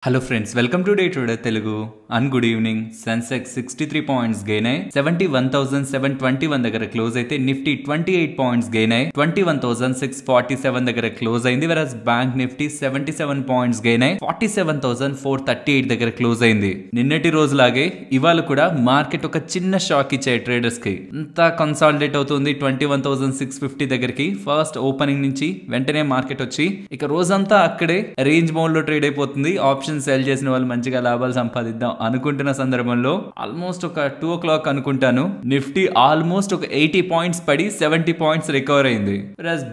Hello friends, welcome to Day Trader Telugu and good evening. Sensex 63 points gain అయ్యి 71,721 దగ్గర close అయితే Nifty 28 points gain అయ్యి 21,647 దగ్గర close అయింది. వెరస్ బ్యాంక్ నిఫ్టీ 77 పాయింట్స్ గెయిన్ అయ్యి 47,438 దగ్గర క్లోజ్ అయింది. నిన్నటి రోజులాగే ఇవాళ కూడా మార్కెట్ ఒక చిన్న షాక్ ఇచ్చాయి ట్రేడర్స్ కి. అంతా కన్సాలిడేట్ అవుతుంది 21,650 దగ్గరికి. ఫస్ట్ ఓపెనింగ్ నుంచి వెంటనే మార్కెట్ వచ్చి ఇక రోజంతా అక్కడే రేంజ్ మోడ్ లో ట్రేడ్ అయిపోతుంది. ఆప్షన్ సెల్ చేసిన వాళ్ళు మంచిగా లాభాలు సంపాదిద్దాం అనుకుంటున్న సందర్భంలో ఆల్మోస్ట్ ఒక 2 o'clock అనుకుంటాను నిఫ్టీ ఆల్మోస్ట్ ఒక 80 పాయింట్స్ పడి 70 పాయింట్స్ రికవర్ అయింది.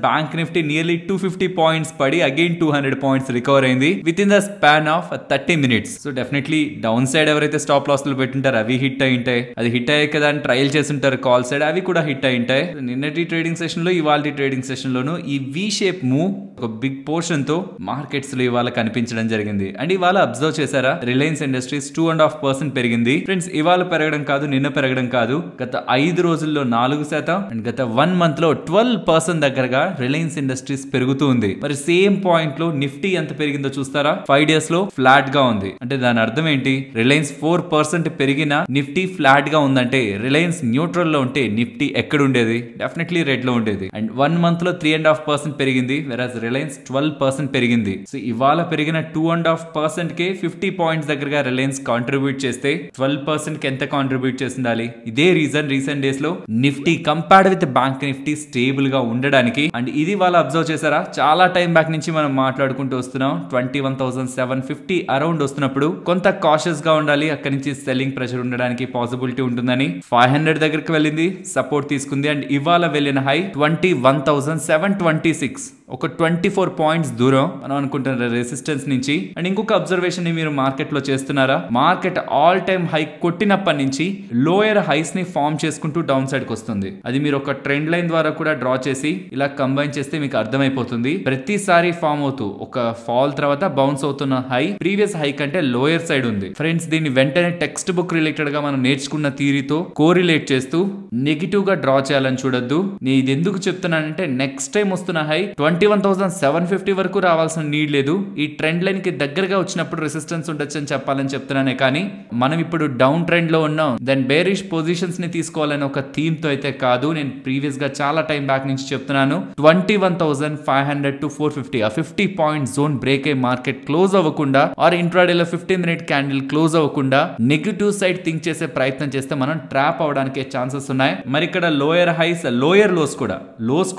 బ్యాంక్ నిఫ్టీ నియర్లీ 250 పాయింట్స్ పడి అగైన్ 200 పాయింట్స్ రికవర్ అయింది with in the span of 30 minutes. So definitely down side ఎవరైతే స్టాప్ లాస్ లో పెట్టుంటారు అవి హిట్ అయి ఉంటాయి. అది హిట్ అయ్యాయి కదా అని ట్రయల్ చేస్తుంటారు కాల్ సైడ్, అవి కూడా హిట్ అయి ఉంటాయి. నిన్నటి ట్రేడింగ్ సెషన్ లో ఇవాళ ట్రేడింగ్ సెషన్ లోను ఈ వి షేప్ మూవ్ ఒక బిగ్ పోర్షన్ తో మార్కెట్స్ లో ఇవాళ కనిపించడం జరిగింది. అండ్ ఇవాళ అబ్జర్వ్ చేశారా, రిలయన్స్ ఇండస్ట్రీస్ 2.5% పెరిగింది. ఫ్రెండ్స్ ఇవాళ పెరగడం కాదు, నిన్న పెరగడం కాదు, గత 5 రోజుల్లో 4% అండ్ గత 1 month లో 12% దగ్గరగా రిలయన్స్ ఇండస్ట్రీస్ పెరుగుతూ ఉంది. మరి సేమ్ పాయింట్ లో నిఫ్టీ ఎంత పెరిగిందో చూస్తారా, 5 days లో ఫ్లాట్ గా ఉంది. అంటే దాని అర్థం ఏంటి, రిలయన్స్ 4% పెరిగినా నిఫ్టీ ఫ్లాట్ గా ఉందంటే రిలయన్స్ న్యూట్రల్ లో ఉంటే నిఫ్టీ ఎక్కడ ఉండేది, డెఫినెట్లీ రెడ్ లో ఉండేది. అండ్ 1 month లో 3.5% పెరిగింది, వెరస్ రిలయన్స్ 12% పెరిగింది. సో ఇవాళ పెరిగిన 2.5% కే 50 పాయింట్స్ దగ్గరగా రిలయన్స్ కాంట్రిబ్యూట్ చేస్తే 12% కి ఎంత కాంట్రిబ్యూట్ చేసిండాలి. ఇదే రీజన్ రీసెంట్ డేస్ లో Nifty compared with bank Nifty stable గా ఉండడానికి. అండ్ ఇది వాళ్ళు అబ్జర్వ్ చేశారా, చాలా టైం బ్యాక్ నుంచి మనం మాట్లాడుకుంటూ వస్తున్నాం 21,750 అరౌండ్ వస్తున్నప్పుడు కొంత కాషియస్ గా ఉండాలి, అక్కడి నుంచి సెల్లింగ్ ప్రెషర్ ఉండడానికి పాసిబిలిటీ ఉంటుందని 500 దగ్గరికి వెళ్ళింది, సపోర్ట్ తీసుకుంది. అండ్ ఇవాళ వెళ్ళిన హై 21,726, ఒక 24 పాయింట్స్ దూరం మనం అనుకుంటున్న రెసిస్టెన్స్ నుంచి. అండ్ ఇంకొక అబ్జర్వేషన్ ని మీరు మార్కెట్ లో చేస్తున్నారా, మార్కెట్ ఆల్ టైమ్ హై కొట్టినప్పటి నుంచి లోయర్ హైస్ ని ఫామ్ చేసుకుంటూ డౌన్ సైడ్ కి వస్తుంది. అది మీరు ఒక ట్రెండ్ లైన్ ద్వారా కూడా డ్రా చేసి ఇలా కంబైన్ చేస్తే మీకు అర్థమైపోతుంది. ప్రతిసారి ఫామ్ అవుతూ ఒక ఫాల్ తర్వాత బౌన్స్ అవుతున్న హై ప్రీవియస్ హై కంటే లోయర్ సైడ్ ఉంది. ఫ్రెండ్స్ దీన్ని వెంటనే టెక్స్ట్ బుక్ రిలేటెడ్ గా మనం నేర్చుకున్న థియరీతో కోరిలేట్ చేస్తూ నెగిటివ్ గా డ్రా చేయాలని చూడొద్దు. నేను ఇది ఎందుకు చెప్తున్నానంటే నెక్స్ట్ టైం వస్తున్న హై 21,750 వరకు రావాల్సిన నీడ్ లేదు. ఈ ట్రెండ్ లైన్ కి దగ్గరగా వచ్చినప్పుడు రెసిస్టెన్స్ ఉండొచ్చు అని చెప్పాలని చెప్తున్నానే కానీ మనం ఇప్పుడు డౌన్ ట్రెండ్ లో ఉన్నాం దెన్ బేరిష్ పొజిషన్స్ ని తీసుకోవాలని ఒక థీమ్ తో అయితే కాదు. నేను ప్రీవియస్ గా చాలా టైం బ్యాక్ నుంచి చెప్తున్నాను 21,500 to 450 ఆ 50 పాయింట్ జోన్ బ్రేక్ అయ్యి మార్కెట్ క్లోజ్ అవ్వకుండా ఆర్ ఇంట్రాడేలో 15-minute క్యాండిల్ క్లోజ్ అవ్వకుండా నెగిటివ్ సైడ్ థింక్ చేసే ప్రయత్నం చేస్తే మనం ట్రాప్ అవడానికి ఛాన్సెస్ ఉన్నాయి. మరి ఇక్కడ లోయర్ హైస్ లోయర్ లోస్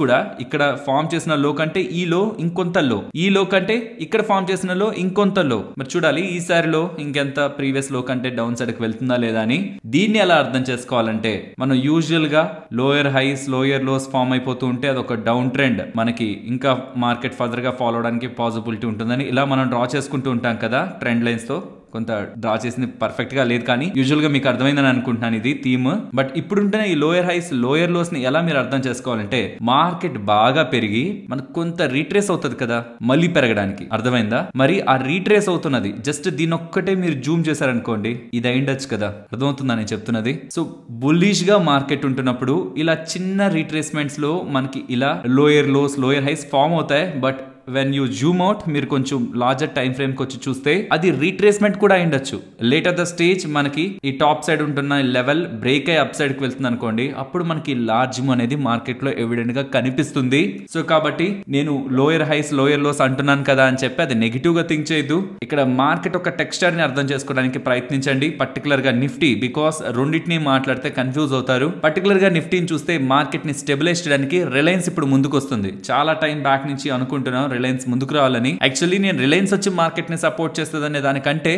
కూడా ఇక్కడ ఫామ్ చేసిన లో కంటే ఈ లో ఇంకొంత లో, ఈ లో కంటే ఇక్కడ ఫామ్ చేసిన లో ఇంకొంత లో. మరి చూడాలి ఈసారి లో ఇంకెంత ప్రీవియస్ లో కంటే డౌన్ సైడ్ కి వెళ్తుందా లేదా అని. దీన్ని ఎలా అర్థం చేసుకోవాలంటే మనం యూజువల్ గా lower highs lower lows form అయిపోతూ ఉంటే అదొక డౌన్ ట్రెండ్, మనకి ఇంకా మార్కెట్ ఫర్దర్ గా ఫాలో అవడానికి పాసిబిలిటీ ఉంటుందని ఇలా మనం డ్రా చేసుకుంటూ ఉంటాం కదా ట్రెండ్ లైన్స్ తో. కొంత డ్రా చేసింది పర్ఫెక్ట్ గా లేదు కానీ యూజువల్ గా మీకు అర్థమైందని అనుకుంటున్నాను ఇది థీమ్. బట్ ఇప్పుడుంటున్న ఈ లోయర్ హైస్ లోయర్ లోస్ ని ఎలా మీరు అర్థం చేసుకోవాలంటే మార్కెట్ బాగా పెరిగి మనకు కొంత రీట్రేస్ అవుతుంది కదా మళ్ళీ పెరగడానికి, అర్థమైందా? మరి ఆ రీట్రేస్ అవుతున్నది జస్ట్ దీని ఒక్కటే మీరు జూమ్ చేశారనుకోండి ఇది అయిండొచ్చు కదా, అర్థమవుతుందా నేను చెప్తున్నది? సో బుల్లిష్ గా మార్కెట్ ఉంటున్నప్పుడు ఇలా చిన్న రీట్రేస్మెంట్స్ లో మనకి ఇలా lower lows lower highs form అవుతాయి. But when you zoom out మీరు కొంచెం లార్జర్ టైం ఫ్రేమ్ కి వచ్చి చూస్తే అది రీట్రేస్మెంట్ కూడా అయిండొచ్చు. లేటర్ ద స్టేజ్ మనకి ఈ టాప్ సైడ్ ఉంటున్న లెవెల్ బ్రేక్ అయ్యి అప్ సైడ్ కి వెళ్తుంది అనుకోండి, అప్పుడు మనకి లార్జ్ మూవ్ అనేది మార్కెట్ లో ఎవిడెంట్ గా కనిపిస్తుంది. సో కాబట్టి నేను లోయర్ హైస్ లోయర్ లోస్ అంటున్నాను కదా అని చెప్పి అది నెగిటివ్ గా థింక్ చేయొద్దు. ఇక్కడ మార్కెట్ ఒక టెక్స్చర్ ని అర్థం చేసుకోవడానికి ప్రయత్నించండి, పర్టికులర్ గా నిఫ్టీ, బికాస్ రెండింటిని మాట్లాడితే కన్ఫ్యూజ్ అవుతారు. పర్టికులర్ గా నిఫ్టీని చూస్తే మార్కెట్ ని స్టెబిలైజ్ చేయడానికి రిలయన్స్ ఇప్పుడు ముందుకు వస్తుంది. చాలా టైం బ్యాక్ నుంచి అనుకుంటున్నాం రిలయన్స్ ముందుకు రావాలని. యాక్చువల్లీ నేను రిలయన్స్ వచ్చి మార్కెట్ ని సపోర్ట్ చేస్తుందనే దానికంటే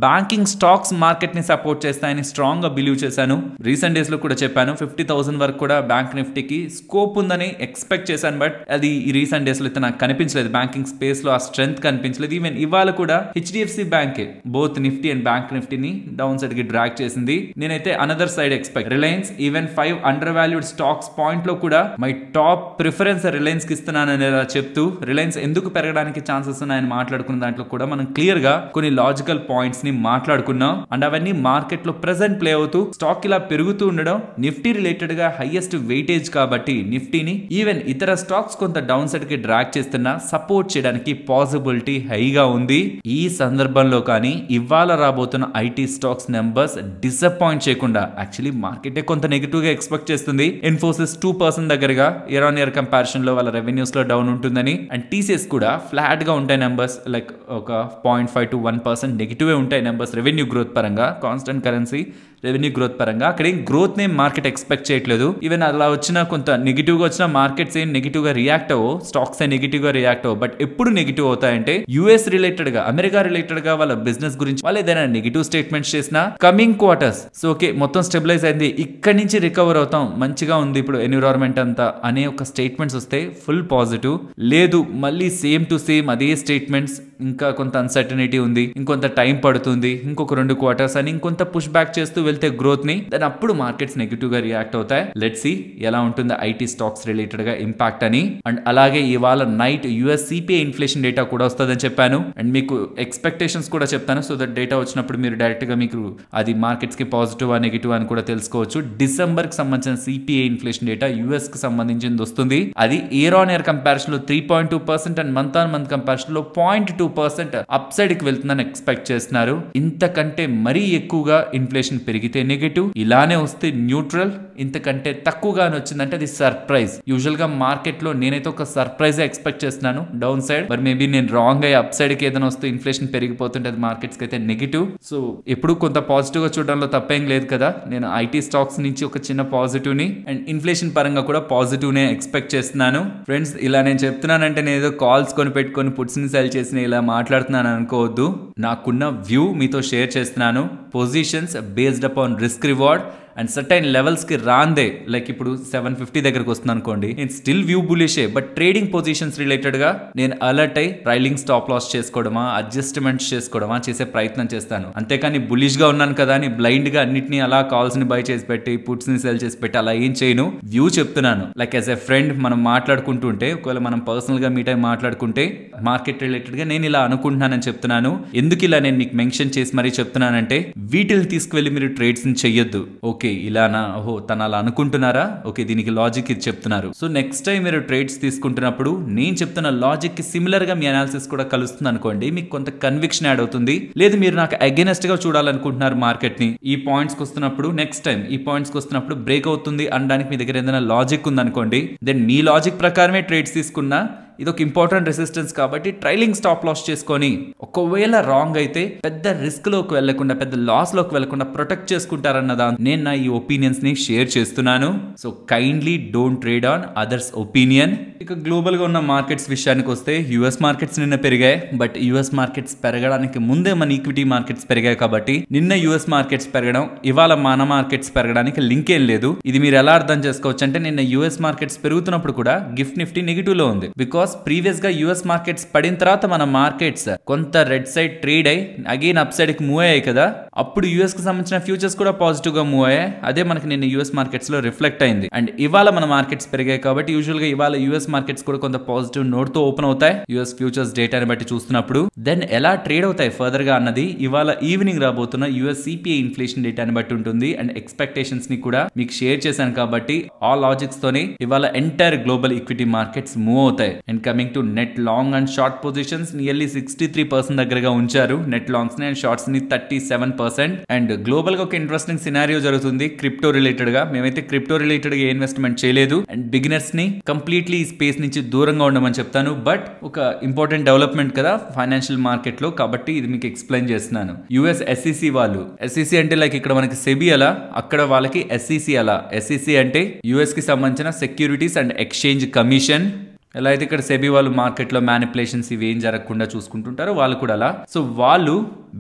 బ్యాంకింగ్ స్టాక్స్ మార్కెట్ ని సపోర్ట్ చేస్తాయని స్ట్రాంగ్ గా బిలీవ్ చేశాను. రీసెంట్ డేస్ లో కూడా చెప్పాను 50,000 వరకు కూడా బ్యాంక్ నిఫ్టీకి స్కోప్ ఉందని ఎక్స్పెక్ట్ చేశాను. బట్ అది ఈ రీసెంట్ డేస్ లో అయితే నాకు కనిపించలేదు, బ్యాంకింగ్ స్పేస్ లో ఆ స్ట్రెంత్ కనిపించలేదు. ఈవెన్ ఇవాళ కూడా HDFC bank both Nifty and bank నిఫ్టీని డౌన్ సైడ్ కి డ్రాగ్ చేసింది. నేనైతే another side expect Reliance even 5 under valued stocks point లో కూడా మై టాప్ ప్రిఫరెన్స్ రిలయన్స్ కి ఇస్తున్నానని చెప్తూ రిలయన్స్ ఎందుకు పెరగడానికి ఛాన్సెస్ ఉన్నాయని మాట్లాడుకున్న దాంట్లో కూడా మనం క్లియర్ గా కొన్ని లాజికల్ పాయింట్స్ ని మాట్లాడుకున్నాం. అండ్ అవన్నీ మార్కెట్ లో ప్రెసెంట్ ప్లే అవుతూ స్టాక్ ఇలా పెరుగుతూ ఉండడం, నిఫ్టీ రిలేటెడ్ గా హైయెస్ట్ వెయిటేజ్ కాబట్టి నిఫ్టీని ఈవెన్ ఇతర స్టాక్స్ కొంత డౌన్ సైడ్ కి డ్రాగ్ చేస్తున్నా సపోర్ట్ చేయడానికి పాసిబిలిటీ హైగా ఉంది. ఈ సందర్భంలో కానీ ఇవాళ రాబోతున్న ఐటీ స్టాక్స్ నెంబర్స్ డిసప్పాయింట్ చేయకుండా, యాక్చువల్లీ మార్కెట్ కొంత నెగిటివ్ గా ఎక్స్పెక్ట్ చేస్తుంది. ఇన్ఫోసిస్ 2% దగ్గరగా ఇయర్ ఆన్ ఇయర్ కంపారిజన్ లో వాళ్ళ రెవెన్యూస్ లో డౌన్ ఉంటుందని, అండ్ టీసీఎస్ కూడా ఫ్లాట్ గా ఉంటాయి నెంబర్స్, లైక్ ఒక 0.5 to 1% నెగిటివ్ ఉంటాయి నెంబర్స్ రెవెన్యూ గ్రోత్ పరంగా, కాన్స్టెంట్ కరెన్సీ రెవెన్యూ గ్రోత్ పరంగా. అక్కడ ఏం గ్రోత్ ని మార్కెట్ ఎక్స్పెక్ట్ చేయట్లేదు. ఈవెన్ అలా వచ్చిన కొంత నెగిటివ్ గా వచ్చిన మార్కెట్స్ ఏం నెగిటివ్ గా రియాక్ట్ అవ్వవు, స్టాక్స్ నెగిటివ్ గా రియాక్ట్ అవ్వవు. బట్ ఎప్పుడు నెగిటివ్ అవుతాయంటే యుఎస్ రిలేటెడ్ గా, అమెరికా రిలేటెడ్ గా వాళ్ళ బిజినెస్ గురించి వాళ్ళు ఏదైనా నెగిటివ్ స్టేట్మెంట్స్ చేసినా కమింగ్ క్వార్టర్స్ సో ఓకే మొత్తం స్టెబిలైజ్ అయింది, ఇక్కడి నుంచి రికవర్ అవుతాం, మంచిగా ఉంది ఇప్పుడు ఎన్విరాన్మెంట్ అంతా అనే ఒక స్టేట్మెంట్స్ వస్తే ఫుల్ పాజిటివ్. లేదు మళ్ళీ సేమ్ టు సేమ్ అదే స్టేట్మెంట్స్, ఇంకా కొంత అన్సర్టనిటీ ఉంది, ఇంకొంత టైం పడుతుంది, ఇంకొక 2 క్వార్టర్స్ అని ఇంకొంత పుష్ బ్యాక్ చేస్తూ వెళ్తే గ్రోత్ ని, దాని అప్పుడు మార్కెట్స్ నెగిటివ్ గా రియాక్ట్ అవుతాయి. లెట్స్ సీ ఎలా ఉంటుంది ఐటీ స్టాక్స్ రిలేటెడ్ గా ఇంపాక్ట్ అని. అండ్ అలాగే ఇవాళ night US CPI inflation data కూడా వస్తుందని చెప్పాను. అండ్ మీకు ఎక్స్పెక్టేషన్స్ కూడా చెప్తాను, సో దట్ డేటా వచ్చినప్పుడు మీరు డైరెక్ట్ గా మీకు అది మార్కెట్స్ కి పాజిటివ్ నెగిటివ్ అని కూడా తెలుసుకోవచ్చు. డిసెంబర్ కి సంబంధించిన సిపిఐ ఇన్ఫ్లేషన్ డేటా యుఎస్ కి సంబంధించింది వస్తుంది. అది ఇయర్ ఆన్ ఇయర్ కంపారిజన్ లో 3.2% and month on month comparison లో 0.2% అప్ సైడ్ కి వెళ్తుందని ఎక్స్పెక్ట్ చేస్తున్నారు. ఇంతకంటే మరీ ఎక్కువగా ఇన్ఫ్లేషన్ పెరిగితే నెగటివ్, ఇలానే వస్తే న్యూట్రల్, ఇంతకంటే తక్కువగానే వచ్చిందంటే అది సర్ప్రైజ్. యూజువల్ గా మార్కెట్ లో నేనైతే ఒక సర్ప్రైజ్ ఎక్స్పెక్ట్ చేస్తున్నాను డౌన్ సైడ్, మరి మేబీ నేను రాంగ్ అయ్యి అప్ సైడ్ కి ఏదైనా వస్తే ఇన్ఫ్లేషన్ పెరిగిపోతుంటే అది మార్కెట్స్ కి అయితే నెగిటివ్. సో ఎప్పుడు కొంత పాజిటివ్ గా చూడడంలో తప్పేం లేదు కదా. నేను ఐటీ స్టాక్స్ నుంచి ఒక చిన్న పాజిటివ్ ని అండ్ ఇన్ఫ్లేషన్ పరంగా కూడా పాజిటివ్ నే ఎక్స్పెక్ట్ చేస్తున్నాను. ఫ్రెండ్స్ ఇలా నేను చెప్తున్నానంటే నేను ఏదో కాల్స్ కొని పెట్టుకొని పుట్స్ ని సెల్ చేసిన ఇలా మాట్లాడుతున్నాను అనుకోవద్దు. నాకున్న వ్యూ మీతో షేర్ చేస్తున్నాను. Positions based upon risk reward and certain levels కి రాందే, లైక్ ఇప్పుడు 750 దగ్గరకు వస్తుంది అనుకోండి, నేను స్టిల్ వ్యూ బులిషే, బట్ ట్రేడింగ్ పొజిషన్స్ రిలేటెడ్ గా నేను అలర్ట్ అయి ట్రైలింగ్ స్టాప్ లాస్ చేసుకోవడమా, అడ్జస్ట్మెంట్స్ చేసుకోవడమా చేసే ప్రయత్నం చేస్తాను. అంతేకాని బులిష్ గా ఉన్నాను కదా అని బ్లైండ్ గా అన్నిటిని అలా కాల్స్ ని బై చేసి పెట్టి పుట్స్ ని సెల్ చేసి పెట్టి అలా ఏం చేయను. వ్యూ చెప్తున్నాను. లైక్ యాజ్ ఎ ఫ్రెండ్ మనం మాట్లాడుకుంటుంటే, ఒకవేళ మనం పర్సనల్ గా మీట్ అయి మాట్లాడుకుంటే మార్కెట్ రిలేటెడ్ గా నేను ఇలా అనుకుంటున్నానని చెప్తున్నాను. ఎందుకు ఇలా నేను మీకు మెన్షన్ చేసి మరీ చెప్తున్నానంటే, వీటిని తీసుకువెళ్ళి మీరు ట్రేడ్స్ ని చెయ్యొద్దు. ఓకే ఇలానా, ఓహో తను అలా అనుకుంటున్నారా, ఓకే దీనికి లాజిక్ ఇది చెప్తున్నారు. సో నెక్స్ట్ టైం మీరు ట్రేడ్స్ తీసుకుంటున్నప్పుడు నేను చెప్తున్న లాజిక్ కి సిమిలర్ గా మీ అనాలిసిస్ కూడా కలుస్తుంది అనుకోండి, మీకు కొంత కన్విక్షన్ యాడ్ అవుతుంది. లేదు మీరు నాకు అగైనెస్ట్ గా చూడాలనుకుంటున్నారు మార్కెట్ ని, ఈ పాయింట్స్ కి వస్తున్నప్పుడు నెక్స్ట్ టైం ఈ పాయింట్స్ కి వస్తున్నప్పుడు బ్రేక్ అవుతుంది అనడానికి మీ దగ్గర ఏదైనా లాజిక్ ఉంది అనుకోండి, దెన్ మీ లాజిక్ ప్రకారమే ట్రేడ్స్ తీసుకున్నా ఇది ఒక ఇంపార్టెంట్ రెసిస్టెన్స్ కాబట్టి ట్రైలింగ్ స్టాప్ లాస్ చేసుకొని, ఒకవేళ రాంగ్ అయితే పెద్ద రిస్క్ లోకి వెళ్లకుండా, పెద్ద లాస్ లోకి వెళ్లకుండా ప్రొటెక్ట్ చేసుకుంటారన్నదా నేను నా ఈ ఒపీనియన్స్ ని షేర్ చేస్తున్నాను. So kindly don't trade on others opinion. ఇక గ్లోబల్ గా ఉన్న మార్కెట్స్ విషయానికి వస్తే, యుఎస్ మార్కెట్స్ నిన్న పెరిగాయి, బట్ యుఎస్ మార్కెట్స్ పెరగడానికి ముందే మన ఈక్విటీ మార్కెట్స్ పెరిగాయి కాబట్టి నిన్న యుఎస్ మార్కెట్స్ పెరగడం ఇవాళ మన మార్కెట్స్ పెరగడానికి లింక్ ఏం లేదు. ఇది మీరు ఎలా అర్థం చేసుకోవచ్చు అంటే, నిన్న యుఎస్ మార్కెట్స్ పెరుగుతున్నప్పుడు కూడా గిఫ్ట్ నిఫ్టీ నెగిటివ్ లో ఉంది. బికాస్ ప్రీవియస్ గా యుఎస్ మార్కెట్స్ పడిన తర్వాత మన మార్కెట్స్ కొంత రెడ్ సైడ్ ట్రేడ్ అయ్యి అగైన్ అప్ సైడ్ కి మూవ్ అయ్యాయి కదా, అప్పుడు యుఎస్ కి సంబంధించిన ఫ్యూచర్స్ కూడా పాజిటివ్ గా మూవ్ అయ్యాయి. అదే మనకి నిన్న యుఎస్ మార్కెట్స్ లో రిఫ్లెక్ట్ అయింది. అండ్ ఇవాళ మన మార్కెట్స్ పెరిగాయి కాబట్టి యూజువల్ గా ఇవాళ యుఎస్ మార్కెట్స్ కూడా కొంత పాజిటివ్ నోట్ తో ఓపెన్ అవుతాయి యుఎస్ ఫ్యూచర్స్ డేటాని బట్టి చూస్తున్నప్పుడు. దెన్ ఎలా ట్రేడ్ అవుతాయి ఫర్దర్ గా అన్నది ఇవాళ ఈవినింగ్ రాబోతున్న యుఎస్ సిపిఐ ఇన్ఫ్లేషన్ డేటాని బట్టి ఉంటుంది. అండ్ ఎక్స్పెక్టేషన్స్ ని కూడా మీకు షేర్ చేశాను కాబట్టి ఆ లాజిక్స్ తోనే ఇవాళ entire global equity markets move అవుతాయి. And coming to net long and short positions, nearly 63% దగ్గరగా ఉంచారు నెట్ లాంగ్స్ ని, అండ్ షార్ట్స్ ని 37%. అండ్ గ్లోబల్ గా ఒక ఇంట్రెస్టింగ్ సినారియో జరుగుతుంది క్రిప్టో రిలేటెడ్ గా. మేమైతే క్రిప్టో రిలేటెడ్ గా ఇన్వెస్ట్మెంట్ చేయలేదు అండ్ బిగినర్స్ ని కంప్లీట్లీ ఈ స్పేస్ నుంచి దూరంగా ఉండమని చెప్తాను. బట్ ఒక ఇంపార్టెంట్ డెవలప్మెంట్ కదా ఫైనాన్షియల్ మార్కెట్ లో, కాబట్టి ఇది మీకు ఎక్స్ప్లెయిన్ చేస్తున్నాను. యుఎస్ ఎస్ఈసి వాళ్ళు, ఎస్ఈసి అంటే లైక్ ఇక్కడ మనకి సెబీ అలా, అక్కడ వాళ్ళకి ఎస్ఈసి అలా. ఎస్ఈసి అంటే యుఎస్ కి సంబంధించిన సెక్యూరిటీస్ అండ్ ఎక్స్చేంజ్ కమిషన్. ఎలా అయితే ఇక్కడ సెబీ వాళ్ళు మార్కెట్ లో మ్యానిపులేషన్స్ ఇవి ఏం జరగకుండా చూసుకుంటుంటారో వాళ్ళు కూడా అలా. సో వాళ్ళు